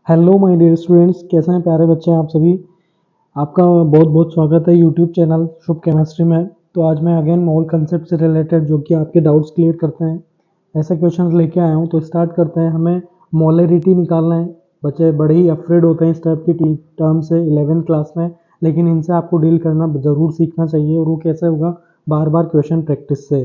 Hello my dear students, कैसे हैं प्यारे बच्चे आप सभी। आपका बहुत बहुत स्वागत है यूट्यूब चैनल शुभ केमिस्ट्री में। तो आज मैं अगेन मोल कंसेप्ट से रिलेटेड जो कि आपके डाउट्स क्लियर करते हैं ऐसे क्वेश्चंस लेके आया हूँ। तो स्टार्ट करते हैं। हमें मोलरिटी निकालना है। बच्चे बड़े ही अफ्रेड होते हैं इस टाइप की टर्म से 11th क्लास में, लेकिन इनसे आपको डील करना ज़रूर सीखना चाहिए। और वो कैसे होगा, बार बार क्वेश्चन प्रैक्टिस से।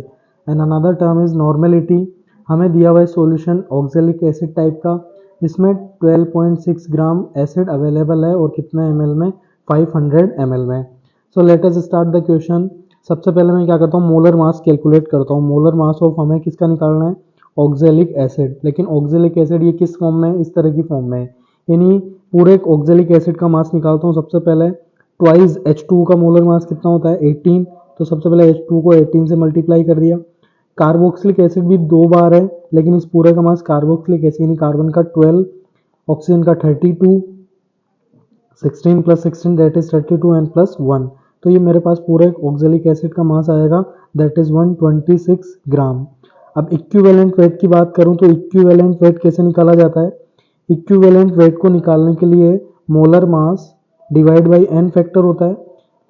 And another term is normality. हमें दिया हुआ है सॉल्यूशन ऑक्जेलिक एसिड टाइप का, इसमें 12.6 ग्राम एसिड अवेलेबल है और कितने ml में, 500 ml में। So let us start the question. सबसे पहले मैं क्या करता हूँ, मोलर मास कैलकुलेट करता हूँ। मोलर मास ऑफ हमें किसका निकालना है, ऑक्जेलिक एसिड। लेकिन ऑक्जेलिक एसिड ये किस फॉर्म में है, इस तरह की फॉर्म में है। यानी पूरे ऑक्जेलिक एसिड का मास निकालता हूँ। सबसे पहले ट्वाइस H2 का मोलर मास कितना होता है, 18। तो सबसे पहले H2 को 18 से मल्टीप्लाई कर दिया। कार्बोक्सिलिक एसिड भी 2 बार है, लेकिन इस पूरे का मास कार्बोक्सिलिक एसिड यानी कार्बन का 12, ऑक्सीजन का 32, 16 plus 16 that is 32 and plus 1। तो ये मेरे पास पूरे ऑक्जेलिक एसिड का मास आएगा दैट इज 126 ग्राम। अब इक्विवेलेंट वेट की बात करूं तो इक्विवेलेंट वेट कैसे निकाला जाता है। इक्विवेलेंट वेट को निकालने के लिए molar mass divide by n factor होता है।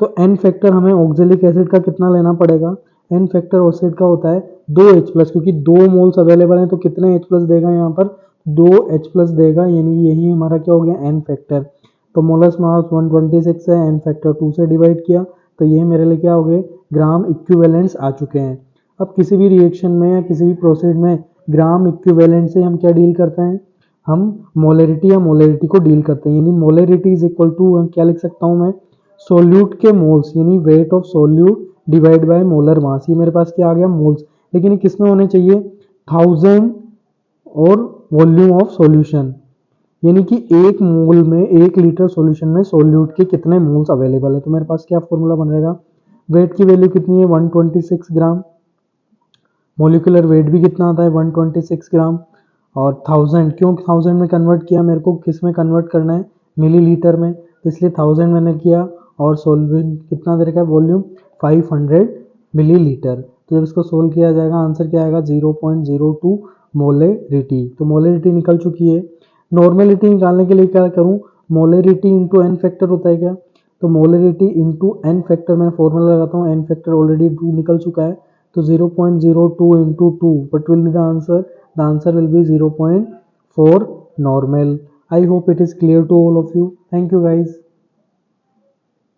तो एन फैक्टर हमें ऑक्जेलिक एसिड का कितना लेना पड़ेगा, एन फैक्टर एसिड का होता है 2H प्लस, क्योंकि 2 मोल्स अवेलेबल हैं तो कितने H प्लस देगा यहाँ पर, 2H प्लस देगा। यानी यही हमारा क्या हो गया, एन फैक्टर। तो मोलस मास 126 है, एन फैक्टर 2 से डिवाइड किया तो ये मेरे लिए क्या हो गए, ग्राम इक्विवेलेंट्स आ चुके हैं। अब किसी भी रिएक्शन में या किसी भी प्रोसेस में ग्राम इक्विवेलेंट से हम क्या डील करते हैं, हम मोलरिटी या मोलरिटी को डील करते हैं। यानी मोलरिटी इज इक्वल टू, क्या लिख सकता हूँ मैं, सोल्यूट के मोल्स यानी weight of solute divide by molar mass. ये मेरे पास क्या आ गया, मोल्स। लेकिन ये किसमें होने चाहिए, 1000 और वॉल्यूम ऑफ सॉल्यूशन। यानी कि एक मोल में, 1 लीटर सॉल्यूशन में सोल्यूट के कितने मोल्स अवेलेबल है। तो मेरे पास क्या फॉर्मूला बनेगा, वेट की वैल्यू कितनी है, 126 ग्राम। मोलिकुलर वेट भी कितना आता है, 126 ग्राम। और 1000, क्यों 1000 में कन्वर्ट किया, मेरे को किस में कन्वर्ट करना है, मिलीलीटर में, तो इसलिए 1000 मैंने किया। और सोल्वेंट कितना दे रखा है, वॉल्यूम 500 मिलीलीटर। तो जब इसको सोल्व किया जाएगा आंसर क्या आएगा, 0.02 मोलेरिटी। तो मोलेरिटी निकल चुकी है। नॉर्मेलिटी निकालने के लिए क्या करूं, मोलेरिटी इंटू एन फैक्टर होता है क्या, तो मोलेरिटी इंटू एन फैक्टर मैं फॉर्मूला लगाता हूँ। एन फैक्टर ऑलरेडी 2 निकल चुका है, तो 0.02 into 2, what will be the answer? The answer will be 0.4 normal. I hope it is clear to all of you. Thank you guys.